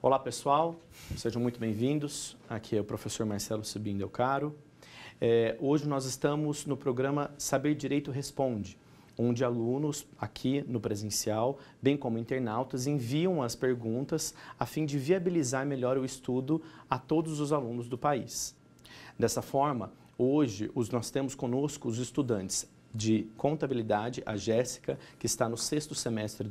Olá pessoal, sejam muito bem-vindos. Aqui é o professor Marcelo Subim Del Caro. Hoje nós estamos no programa Saber Direito Responde, onde alunos aqui no presencial, bem como internautas, enviam as perguntas a fim de viabilizar melhor o estudo a todos os alunos do país. Dessa forma, hoje nós temos conosco os estudantes de contabilidade, a Jéssica, que está no 6º semestre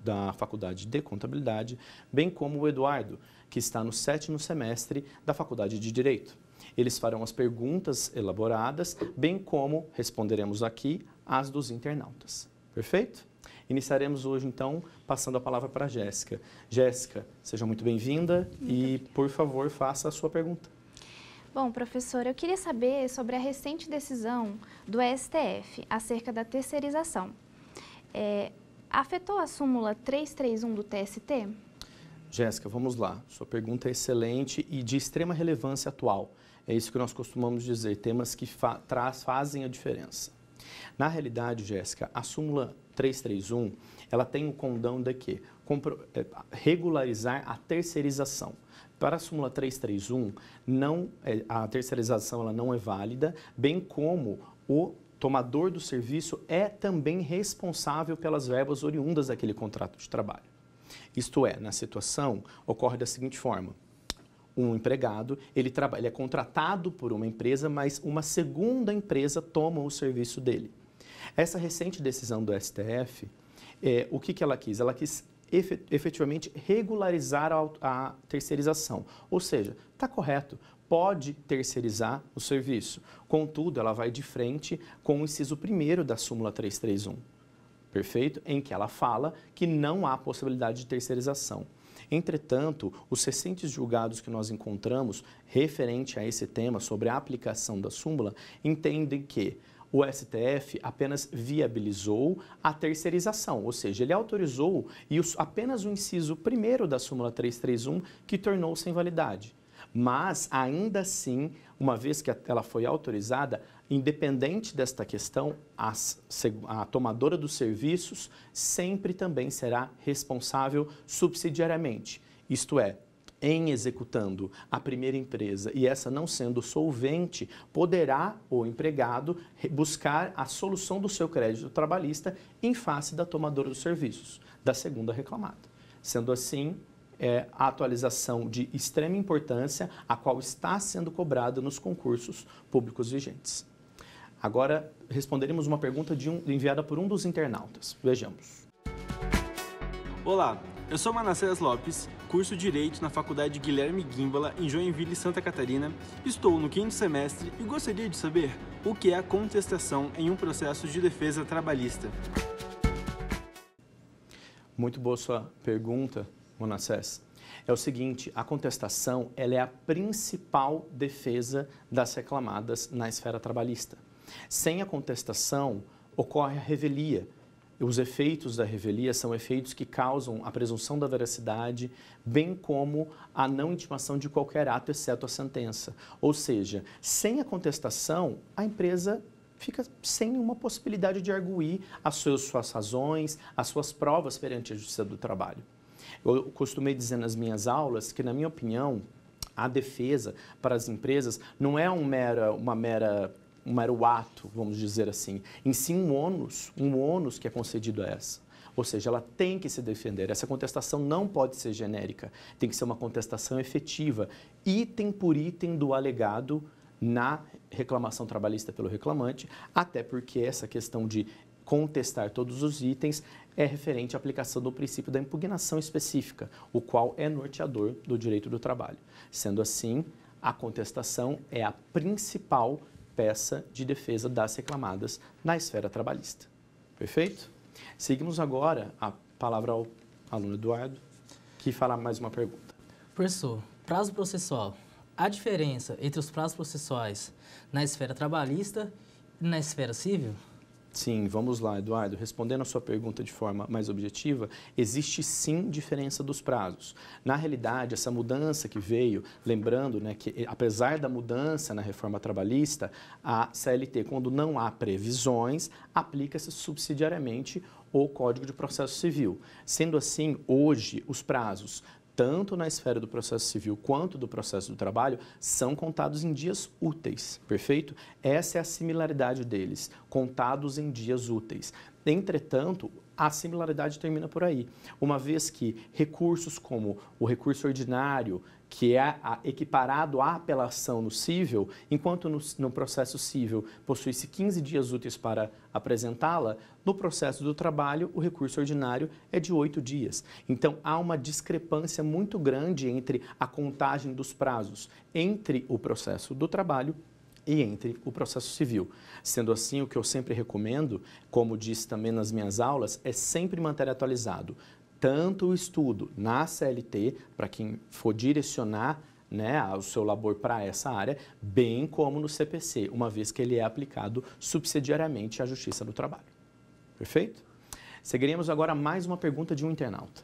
da Faculdade de Contabilidade, bem como o Eduardo, que está no 7º semestre da Faculdade de Direito. Eles farão as perguntas elaboradas, bem como responderemos aqui as dos internautas. Perfeito? Iniciaremos hoje, então, passando a palavra para a Jéssica. Jéssica, seja muito bem-vinda e, por favor, faça a sua pergunta. Bom, professor, eu queria saber sobre a recente decisão do STF acerca da terceirização. Afetou a súmula 331 do TST? Jéssica, vamos lá. Sua pergunta é excelente e de extrema relevância atual. É isso que nós costumamos dizer, temas que fazem a diferença. Na realidade, Jéssica, a súmula 331, ela tem o condão de quê? Regularizar a terceirização. Para a súmula 331, a terceirização ela não é válida, bem como o tomador do serviço é também responsável pelas verbas oriundas daquele contrato de trabalho. Isto é, na situação, ocorre da seguinte forma. Um empregado, ele é contratado por uma empresa, mas uma segunda empresa toma o serviço dele. Essa recente decisão do STF, o que ela quis? Ela quis efetivamente regularizar a terceirização. Ou seja, está correto, pode terceirizar o serviço. Contudo, ela vai de frente com o inciso 1º da súmula 331. Perfeito? Em que ela fala que não há possibilidade de terceirização. Entretanto, os recentes julgados que nós encontramos referente a esse tema sobre a aplicação da súmula entendem que o STF apenas viabilizou a terceirização, ou seja, ele autorizou e apenas o inciso 1º da súmula 331 que tornou sem validade. Mas, ainda assim, uma vez que ela foi autorizada, independente desta questão, a tomadora dos serviços sempre também será responsável subsidiariamente. Isto é, em executando a primeira empresa e essa não sendo solvente, poderá o empregado buscar a solução do seu crédito trabalhista em face da tomadora dos serviços, da segunda reclamada. Sendo assim, a atualização de extrema importância, a qual está sendo cobrada nos concursos públicos vigentes. Agora, responderemos uma pergunta enviada por um dos internautas. Vejamos. Olá, eu sou Manassés Lopes, curso Direito na Faculdade Guilherme Guimbala, em Joinville, Santa Catarina. Estou no 5º semestre e gostaria de saber o que é a contestação em um processo de defesa trabalhista. Muito boa sua pergunta, Manassés. É o seguinte, a contestação ela é a principal defesa das reclamadas na esfera trabalhista. Sem a contestação, ocorre a revelia. Os efeitos da revelia são efeitos que causam a presunção da veracidade, bem como a não intimação de qualquer ato, exceto a sentença. Ou seja, sem a contestação, a empresa fica sem uma possibilidade de arguir as suas razões, as suas provas perante a Justiça do Trabalho. Eu costumei dizer nas minhas aulas que, na minha opinião, a defesa para as empresas não é um mero ato, vamos dizer assim, em si um ônus que é concedido a essa. Ou seja, ela tem que se defender. Essa contestação não pode ser genérica, tem que ser uma contestação efetiva, item por item do alegado na reclamação trabalhista pelo reclamante, até porque essa questão de contestar todos os itens é referente à aplicação do princípio da impugnação específica, o qual é norteador do direito do trabalho. Sendo assim, a contestação é a principal peça de defesa das reclamadas na esfera trabalhista. Perfeito? Seguimos agora a palavra ao aluno Eduardo, que fará mais uma pergunta. Professor, prazo processual. A diferença entre os prazos processuais na esfera trabalhista e na esfera civil? Sim, vamos lá, Eduardo. Respondendo a sua pergunta de forma mais objetiva, existe sim diferença dos prazos. Na realidade, essa mudança que veio, lembrando, né, que apesar da mudança na reforma trabalhista, a CLT, quando não há previsões, aplica-se subsidiariamente o Código de Processo Civil. Sendo assim, hoje, os prazos tanto na esfera do processo civil quanto do processo do trabalho, são contados em dias úteis, perfeito? Essa é a similaridade deles, contados em dias úteis. Entretanto, a similaridade termina por aí, uma vez que recursos como o recurso ordinário, que é equiparado à apelação no cível, enquanto no processo cível possui-se 15 dias úteis para apresentá-la, no processo do trabalho o recurso ordinário é de 8 dias. Então, há uma discrepância muito grande entre a contagem dos prazos entre o processo do trabalho e entre o processo civil. Sendo assim, o que eu sempre recomendo, como disse também nas minhas aulas, é sempre manter atualizado tanto o estudo na CLT, para quem for direcionar, né, o seu labor para essa área, bem como no CPC, uma vez que ele é aplicado subsidiariamente à Justiça do Trabalho. Perfeito? Seguiremos agora mais uma pergunta de um internauta.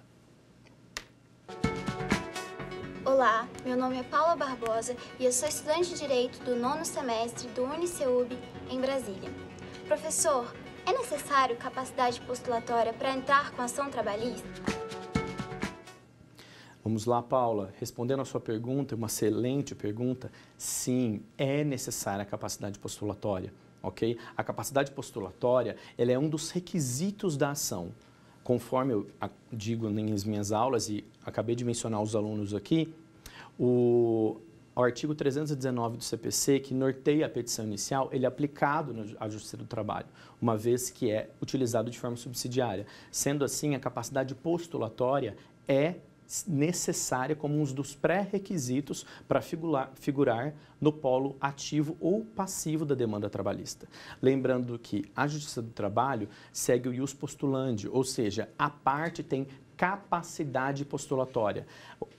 Olá, meu nome é Paula Barbosa e eu sou estudante de Direito do 9º semestre do UniCeub, em Brasília. Professor, é necessário capacidade postulatória para entrar com ação trabalhista? Vamos lá, Paula. Respondendo a sua pergunta, uma excelente pergunta, sim, é necessária a capacidade postulatória, ok? A capacidade postulatória, ela é um dos requisitos da ação. Conforme eu digo nas minhas aulas e acabei de mencionar os alunos aqui, o artigo 319 do CPC, que norteia a petição inicial, ele é aplicado à Justiça do Trabalho, uma vez que é utilizado de forma subsidiária. Sendo assim, a capacidade postulatória é necessária como um dos pré-requisitos para figurar no polo ativo ou passivo da demanda trabalhista. Lembrando que a Justiça do Trabalho segue o ius postulandi, ou seja, a parte tem capacidade postulatória.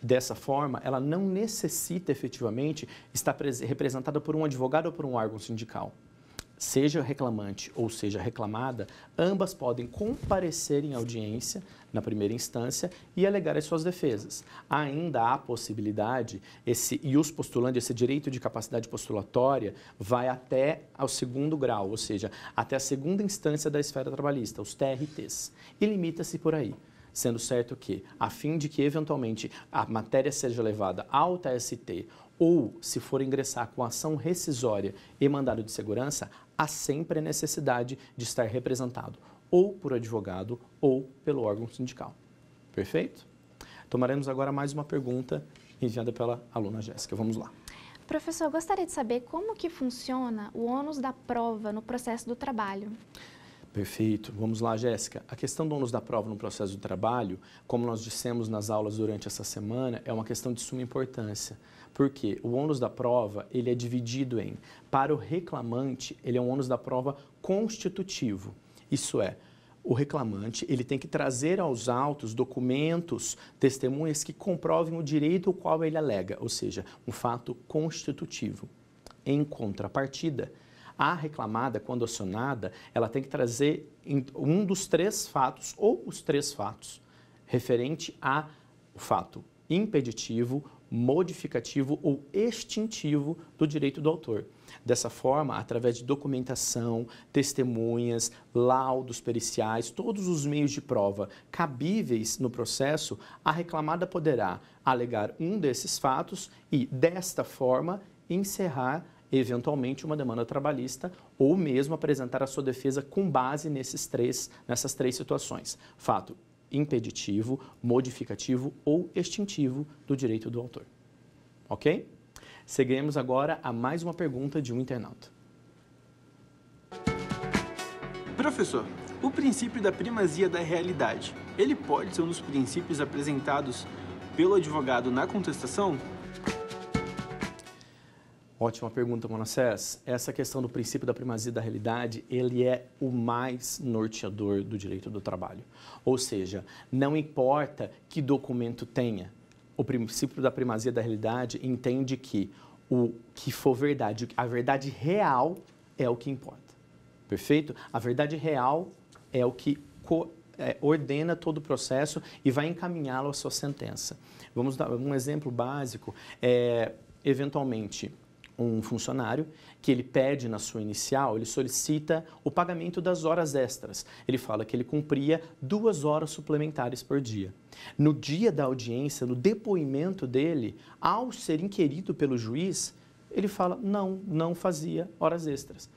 Dessa forma, ela não necessita efetivamente estar representada por um advogado ou por um órgão sindical. Seja reclamante ou seja reclamada, ambas podem comparecer em audiência na primeira instância e alegar as suas defesas. Ainda há possibilidade, esse ius postulandi, esse direito de capacidade postulatória, vai até ao segundo grau, ou seja, até a segunda instância da esfera trabalhista, os TRTs, e limita-se por aí. Sendo certo que, a fim de que eventualmente a matéria seja levada ao TST ou, se for ingressar com ação rescisória e mandado de segurança, há sempre a necessidade de estar representado ou por advogado ou pelo órgão sindical. Perfeito? Tomaremos agora mais uma pergunta enviada pela aluna Jéssica. Vamos lá. Professor, eu gostaria de saber como que funciona o ônus da prova no processo do trabalho. Perfeito. Vamos lá, Jéssica. A questão do ônus da prova no processo do trabalho, como nós dissemos nas aulas durante essa semana, é uma questão de suma importância. Porque o ônus da prova, ele é dividido em, para o reclamante, ele é um ônus da prova constitutivo. Isso é, o reclamante, ele tem que trazer aos autos documentos, testemunhas que comprovem o direito ao qual ele alega, ou seja, um fato constitutivo. Em contrapartida, a reclamada, quando acionada, ela tem que trazer um dos 3 fatos, ou os 3 fatos, referente ao fato impeditivo, modificativo ou extintivo do direito do autor. Dessa forma, através de documentação, testemunhas, laudos periciais, todos os meios de prova cabíveis no processo, a reclamada poderá alegar um desses fatos e, desta forma, encerrar eventualmente uma demanda trabalhista ou mesmo apresentar a sua defesa com base nessas três situações. Fato impeditivo, modificativo ou extintivo do direito do autor. Ok? Seguiremos agora a mais uma pergunta de um internauta. Professor, o princípio da primazia da realidade, ele pode ser um dos princípios apresentados pelo advogado na contestação? Ótima pergunta, Manassés. Essa questão do princípio da primazia da realidade, ele é o mais norteador do direito do trabalho. Ou seja, não importa que documento tenha, o princípio da primazia da realidade entende que o que for verdade, a verdade real é o que importa. Perfeito? A verdade real é o que ordena todo o processo e vai encaminhá-lo à sua sentença. Vamos dar um exemplo básico. Eventualmente, um funcionário que ele pede na sua inicial, ele solicita o pagamento das horas extras. Ele fala que ele cumpria 2 horas suplementares por dia. No dia da audiência, no depoimento dele, ao ser inquirido pelo juiz, ele fala, não fazia horas extras.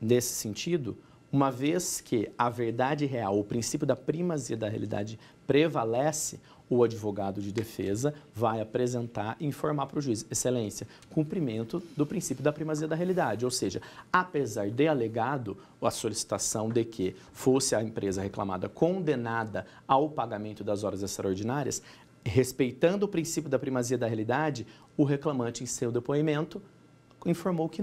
Nesse sentido, uma vez que a verdade real, o princípio da primazia da realidade prevalece, o advogado de defesa vai apresentar e informar para o juiz, excelência, cumprimento do princípio da primazia da realidade, ou seja, apesar de alegado a solicitação de que fosse a empresa reclamada condenada ao pagamento das horas extraordinárias, respeitando o princípio da primazia da realidade, o reclamante em seu depoimento informou que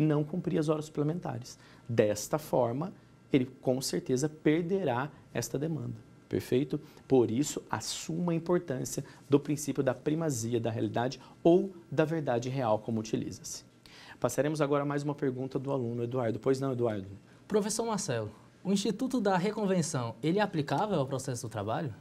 não cumpria as horas suplementares. Desta forma, ele com certeza perderá esta demanda. Perfeito? Por isso, assuma a importância do princípio da primazia da realidade ou da verdade real, como utiliza-se. Passaremos agora a mais uma pergunta do aluno Eduardo. Pois não, Eduardo? Professor Marcelo, o Instituto da Reconvenção, ele é aplicável ao processo do trabalho?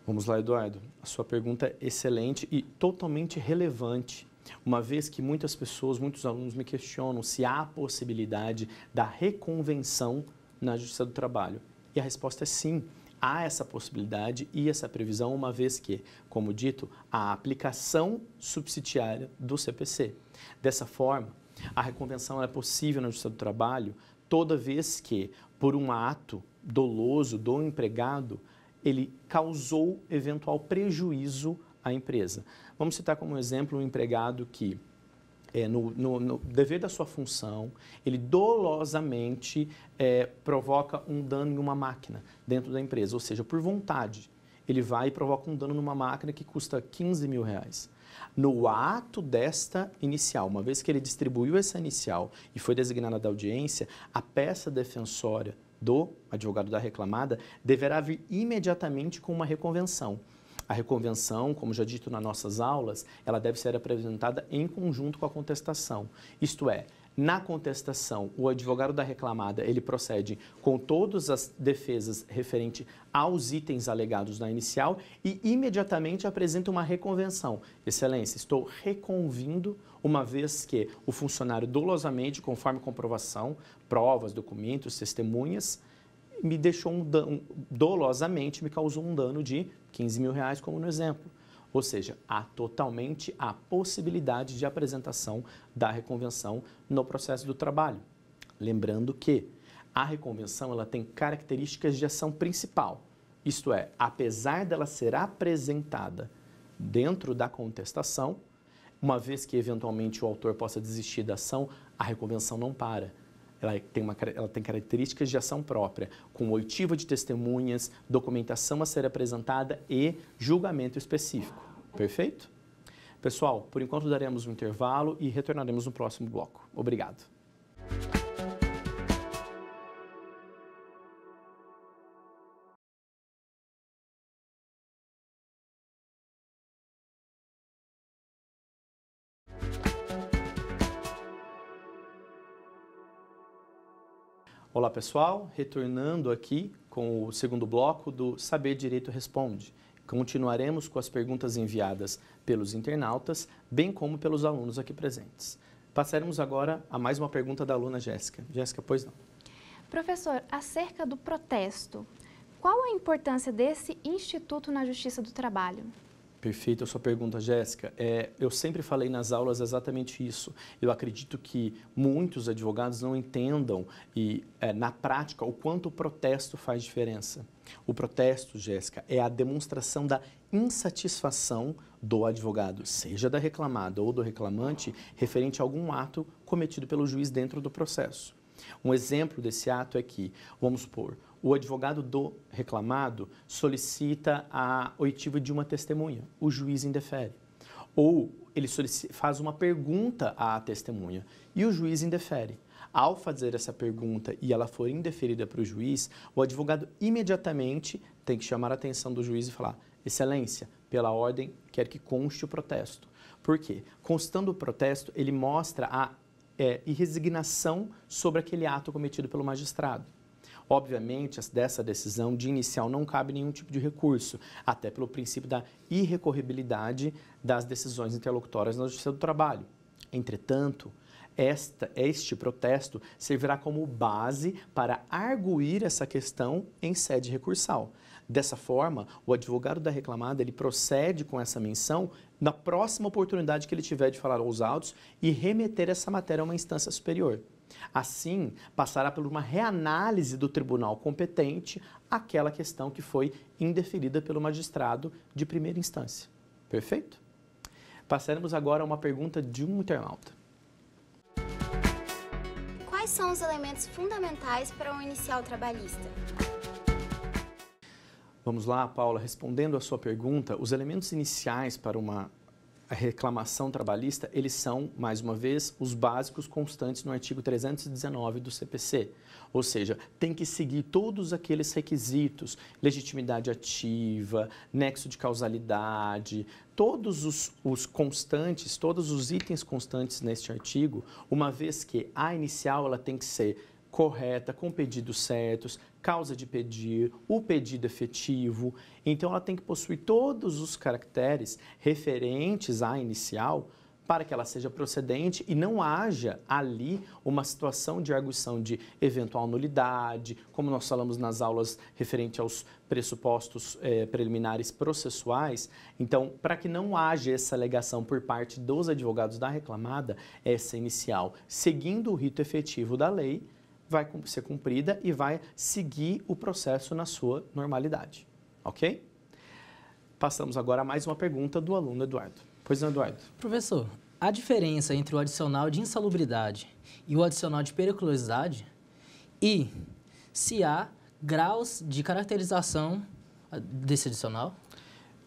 Vamos lá, Eduardo. A sua pergunta é excelente e totalmente relevante, uma vez que muitas pessoas, muitos alunos me questionam se há a possibilidade da reconvenção na Justiça do Trabalho. E a resposta é sim. Há essa possibilidade e essa previsão, uma vez que, como dito, a aplicação subsidiária do CPC. Dessa forma, a reconvenção é possível na Justiça do Trabalho toda vez que, por um ato doloso do empregado, ele causou eventual prejuízo à empresa. Vamos citar como exemplo um empregado que, no dever da sua função, ele dolosamente provoca um dano em uma máquina dentro da empresa, ou seja, por vontade. Ele vai e provoca um dano numa máquina que custa R$15 mil. No ato desta inicial, uma vez que ele distribuiu essa inicial e foi designada da audiência, a peça defensória do advogado da reclamada deverá vir imediatamente com uma reconvenção. A reconvenção, como já dito nas nossas aulas, ela deve ser apresentada em conjunto com a contestação. Isto é, na contestação, o advogado da reclamada, ele procede com todas as defesas referentes aos itens alegados na inicial e imediatamente apresenta uma reconvenção. Excelência, estou reconvindo, uma vez que o funcionário dolosamente, conforme comprovação, provas, documentos, testemunhas, me deixou dolosamente, me causou um dano de R$15 mil, como no exemplo. Ou seja, há totalmente a possibilidade de apresentação da reconvenção no processo do trabalho. Lembrando que a reconvenção ela tem características de ação principal. Isto é, apesar dela ser apresentada dentro da contestação, uma vez que eventualmente o autor possa desistir da ação, a reconvenção não para. Ela tem características de ação própria, com oitiva de testemunhas, documentação a ser apresentada e julgamento específico. Perfeito? Pessoal, por enquanto daremos um intervalo e retornaremos no próximo bloco. Obrigado. Olá pessoal, retornando aqui com o segundo bloco do Saber Direito Responde. Continuaremos com as perguntas enviadas pelos internautas, bem como pelos alunos aqui presentes. Passaremos agora a mais uma pergunta da aluna Jéssica. Jéssica, pois não. Professor, acerca do protesto, qual a importância desse instituto na Justiça do Trabalho? Perfeita a sua pergunta, Jéssica. Eu sempre falei nas aulas exatamente isso. Eu acredito que muitos advogados não entendam, na prática, o quanto o protesto faz diferença. O protesto, Jéssica, é a demonstração da insatisfação do advogado, seja da reclamada ou do reclamante, referente a algum ato cometido pelo juiz dentro do processo. Um exemplo desse ato é que, vamos supor, o advogado do reclamado solicita a oitiva de uma testemunha, o juiz indefere. Ou ele faz uma pergunta à testemunha e o juiz indefere. Ao fazer essa pergunta e ela for indeferida para o juiz, o advogado imediatamente tem que chamar a atenção do juiz e falar: Excelência, pela ordem, quero que conste o protesto. Por quê? Constando o protesto, ele mostra a irresignação sobre aquele ato cometido pelo magistrado. Obviamente, dessa decisão de inicial não cabe nenhum tipo de recurso, até pelo princípio da irrecorribilidade das decisões interlocutórias na Justiça do Trabalho. Entretanto, este protesto servirá como base para arguir essa questão em sede recursal. Dessa forma, o advogado da reclamada ele procede com essa menção na próxima oportunidade que ele tiver de falar aos autos e remeter essa matéria a uma instância superior. Assim, passará por uma reanálise do tribunal competente aquela questão que foi indeferida pelo magistrado de primeira instância. Perfeito? Passaremos agora a uma pergunta de um internauta. Quais são os elementos fundamentais para um inicial trabalhista? Vamos lá, Paula, respondendo a sua pergunta, os elementos iniciais para uma reclamação trabalhista, eles são, mais uma vez, os básicos constantes no artigo 319 do CPC. Ou seja, tem que seguir todos aqueles requisitos, legitimidade ativa, nexo de causalidade, todos os constantes, todos os itens constantes neste artigo, uma vez que a inicial ela tem que ser correta, com pedidos certos, causa de pedir, o pedido efetivo. Então, ela tem que possuir todos os caracteres referentes à inicial para que ela seja procedente e não haja ali uma situação de arguição de eventual nulidade, como nós falamos nas aulas referente aos pressupostos preliminares processuais. Então, para que não haja essa alegação por parte dos advogados da reclamada, essa inicial, seguindo o rito efetivo da lei, vai ser cumprida e vai seguir o processo na sua normalidade, ok? Passamos agora a mais uma pergunta do aluno Eduardo. Pois não, Eduardo? Professor, a diferença entre o adicional de insalubridade e o adicional de periculosidade e se há graus de caracterização desse adicional?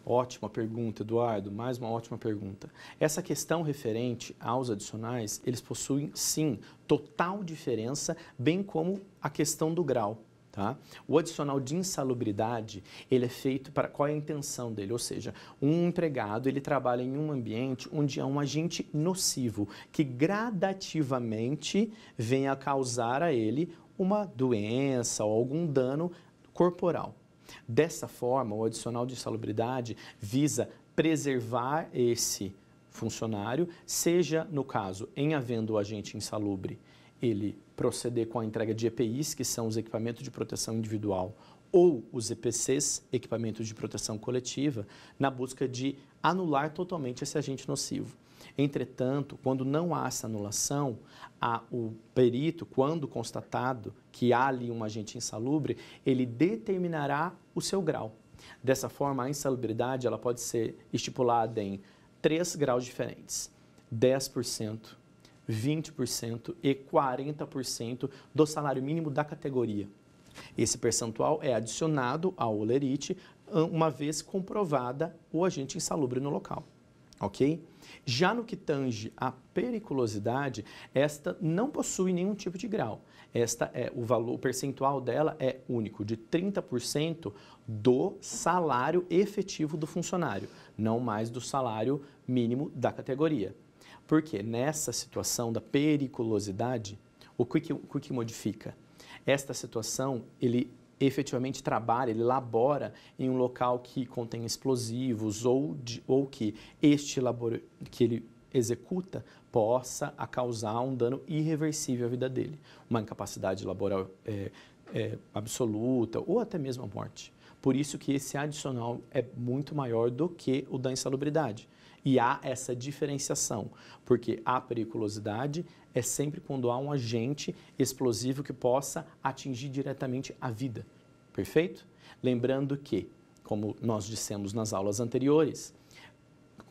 Ótima pergunta, Eduardo. Mais uma ótima pergunta. Essa questão referente aos adicionais, eles possuem, sim, total diferença, bem como a questão do grau. Tá? O adicional de insalubridade, ele é feito para qual é a intenção dele? Ou seja, um empregado, ele trabalha em um ambiente onde há um agente nocivo que gradativamente vem a causar a ele uma doença ou algum dano corporal. Dessa forma, o adicional de insalubridade visa preservar esse funcionário, seja, no caso, em havendo o agente insalubre, ele proceder com a entrega de EPIs, que são os equipamentos de proteção individual, ou os EPCs, equipamentos de proteção coletiva, na busca de anular totalmente esse agente nocivo. Entretanto, quando não há essa anulação, o perito, quando constatado que há ali um agente insalubre, ele determinará o seu grau. Dessa forma, a insalubridade ela pode ser estipulada em 3 graus diferentes: 10%, 20% e 40% do salário mínimo da categoria. Esse percentual é adicionado ao holerite uma vez comprovada o agente insalubre no local. Ok? Já no que tange à periculosidade, esta não possui nenhum tipo de grau. O percentual dela é único, de 30% do salário efetivo do funcionário, não mais do salário mínimo da categoria. Porque nessa situação da periculosidade, o que modifica? Esta situação, ele efetivamente trabalha, ele labora em um local que contém explosivos ou que que ele executa possa causar um dano irreversível à vida dele, uma incapacidade laboral absoluta ou até mesmo a morte. Por isso que esse adicional é muito maior do que o da insalubridade. E há essa diferenciação, porque a periculosidade é sempre quando há um agente explosivo que possa atingir diretamente a vida. Perfeito? Lembrando que, como nós dissemos nas aulas anteriores,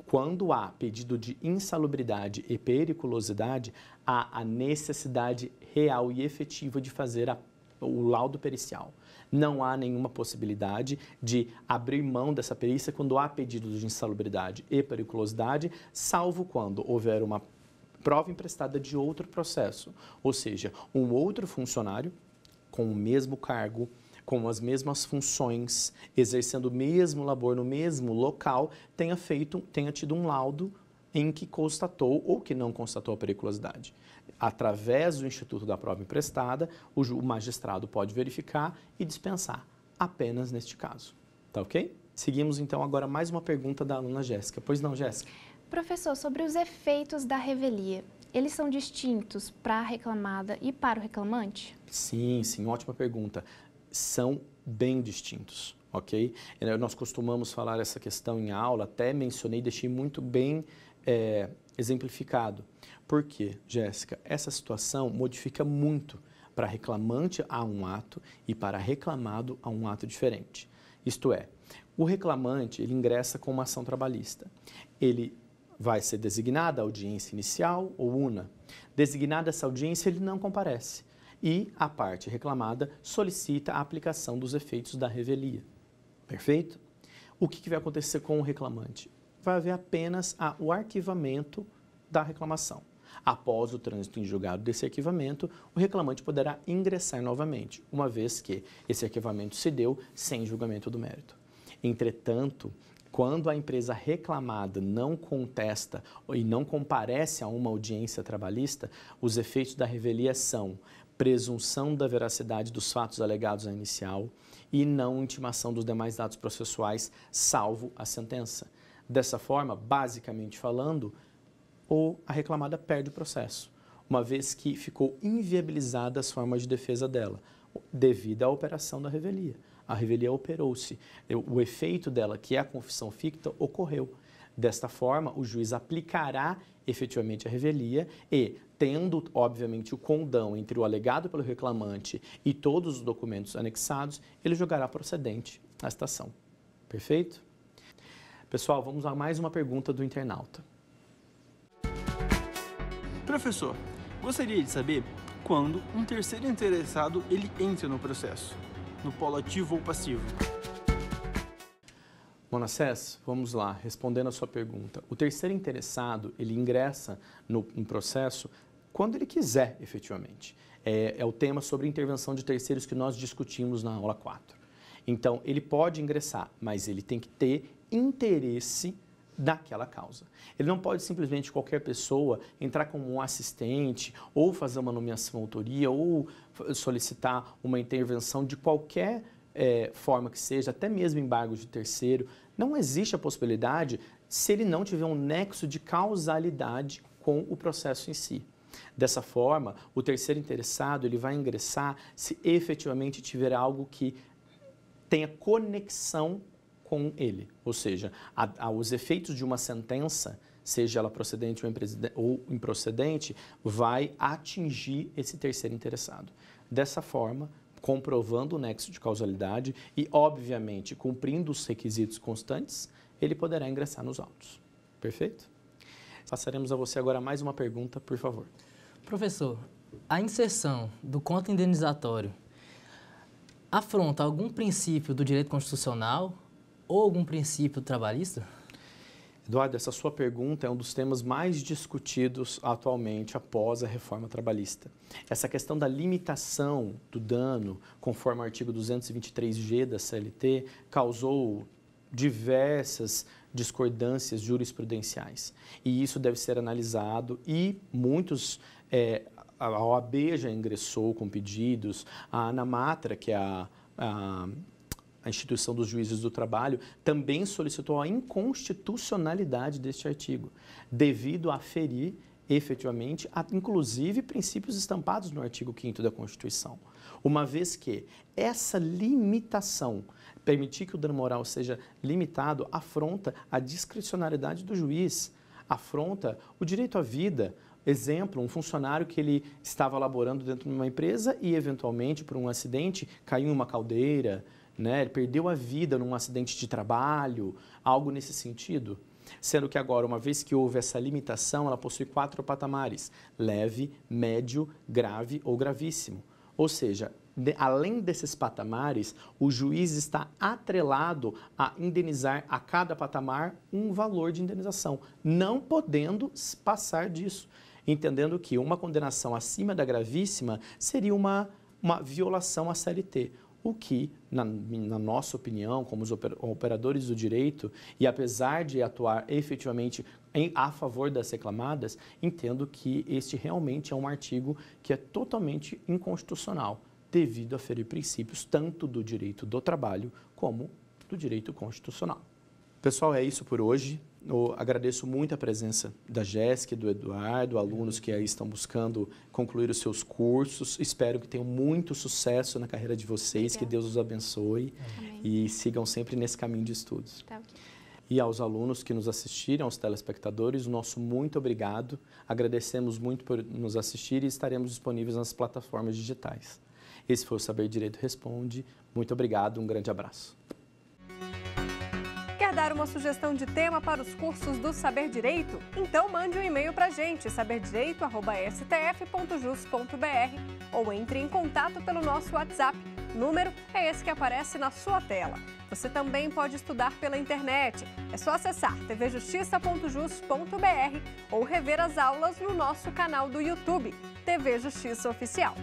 quando há pedido de insalubridade e periculosidade, há a necessidade real e efetiva de fazer o laudo pericial. Não há nenhuma possibilidade de abrir mão dessa perícia quando há pedido de insalubridade e periculosidade, salvo quando houver uma prova emprestada de outro processo, ou seja, um outro funcionário com o mesmo cargo, com as mesmas funções, exercendo o mesmo labor no mesmo local, tenha tido um laudo em que constatou ou que não constatou a periculosidade. Através do Instituto da Prova Emprestada, o magistrado pode verificar e dispensar, apenas neste caso. Tá ok? Seguimos então agora mais uma pergunta da aluna Jéssica. Pois não, Jéssica? professor, sobre os efeitos da revelia, eles são distintos para a reclamada e para o reclamante? Sim, ótima pergunta. São bem distintos, ok? Nós costumamos falar essa questão em aula, até mencionei, deixei muito bem exemplificado. Por quê, Jéssica? Essa situação modifica muito para reclamante a um ato e para reclamado a um ato diferente. Isto é, o reclamante, ele ingressa com uma ação trabalhista. Ele vai ser designada a audiência inicial ou una. Designada essa audiência, ele não comparece. E a parte reclamada solicita a aplicação dos efeitos da revelia. Perfeito? O que vai acontecer com o reclamante? Vai haver apenas o arquivamento da reclamação. Após o trânsito em julgado desse arquivamento, o reclamante poderá ingressar novamente, uma vez que esse arquivamento se deu sem julgamento do mérito. Entretanto, quando a empresa reclamada não contesta e não comparece a uma audiência trabalhista, os efeitos da revelia são presunção da veracidade dos fatos alegados à inicial e não intimação dos demais dados processuais, salvo a sentença. Dessa forma, basicamente falando, a reclamada perde o processo, uma vez que ficou inviabilizada as formas de defesa dela, devido à operação da revelia. A revelia operou-se, o efeito dela, que é a confissão ficta, ocorreu. Desta forma, o juiz aplicará efetivamente a revelia e, tendo, obviamente, o condão entre o alegado pelo reclamante e todos os documentos anexados, ele julgará procedente a citação. Perfeito? Pessoal, vamos a mais uma pergunta do internauta. Professor, gostaria de saber quando um terceiro interessado ele entra no processo, no polo ativo ou passivo. Manassés, vamos lá, respondendo a sua pergunta. O terceiro interessado, ele ingressa no processo quando ele quiser, efetivamente. É o tema sobre intervenção de terceiros que nós discutimos na aula 4. Então, ele pode ingressar, mas ele tem que ter interesse daquela causa. Ele não pode simplesmente qualquer pessoa entrar como um assistente ou fazer uma nomeação autoria ou solicitar uma intervenção de qualquer forma que seja, até mesmo embargo de terceiro. Não existe a possibilidade se ele não tiver um nexo de causalidade com o processo em si. Dessa forma, o terceiro interessado ele vai ingressar se efetivamente tiver algo que tenha conexão com ele, ou seja, os efeitos de uma sentença, seja ela procedente ou improcedente, vai atingir esse terceiro interessado. Dessa forma, comprovando o nexo de causalidade e, obviamente, cumprindo os requisitos constantes, ele poderá ingressar nos autos. Perfeito? Passaremos a você agora mais uma pergunta, por favor. Professor, a inserção do conto indenizatório afronta algum princípio do direito constitucional ou algum princípio trabalhista? Eduardo, essa sua pergunta é um dos temas mais discutidos atualmente após a reforma trabalhista. Essa questão da limitação do dano, conforme o artigo 223G da CLT, causou diversas discordâncias jurisprudenciais. E isso deve ser analisado e a OAB já ingressou com pedidos, a ANAMATRA, que é a instituição dos juízes do trabalho, também solicitou a inconstitucionalidade deste artigo, devido a ferir efetivamente, inclusive, princípios estampados no artigo 5º da Constituição. Uma vez que essa limitação, permitir que o dano moral seja limitado, afronta a discricionariedade do juiz, afronta o direito à vida. Exemplo, um funcionário que ele estava laborando dentro de uma empresa e, eventualmente, por um acidente, caiu em uma caldeira, né? Ele perdeu a vida num acidente de trabalho, algo nesse sentido. Sendo que agora, uma vez que houve essa limitação, ela possui 4 patamares: leve, médio, grave ou gravíssimo. Ou seja, além desses patamares, o juiz está atrelado a indenizar a cada patamar um valor de indenização, não podendo passar disso, entendendo que uma condenação acima da gravíssima seria uma violação à CLT. O que, na nossa opinião, como os operadores do direito, e apesar de atuar efetivamente a favor das reclamadas, entendo que este realmente é um artigo que é totalmente inconstitucional, devido a ferir princípios tanto do direito do trabalho como do direito constitucional. Pessoal, é isso por hoje. Eu agradeço muito a presença da Jéssica e do Eduardo, alunos que aí estão buscando concluir os seus cursos. Espero que tenham muito sucesso na carreira de vocês, Obrigada. que Deus os abençoe. Amém. E sigam sempre nesse caminho de estudos. Tá, ok. E aos alunos que nos assistiram, aos telespectadores, o nosso muito obrigado. Agradecemos muito por nos assistir e estaremos disponíveis nas plataformas digitais. Esse foi o Saber Direito Responde. Muito obrigado, um grande abraço. Quer dar uma sugestão de tema para os cursos do Saber Direito? Então mande um e-mail para a gente, saberdireito@stf.jus.br, ou entre em contato pelo nosso WhatsApp. O número é esse que aparece na sua tela. Você também pode estudar pela internet. É só acessar tvjustiça.jus.br ou rever as aulas no nosso canal do YouTube, TV Justiça Oficial.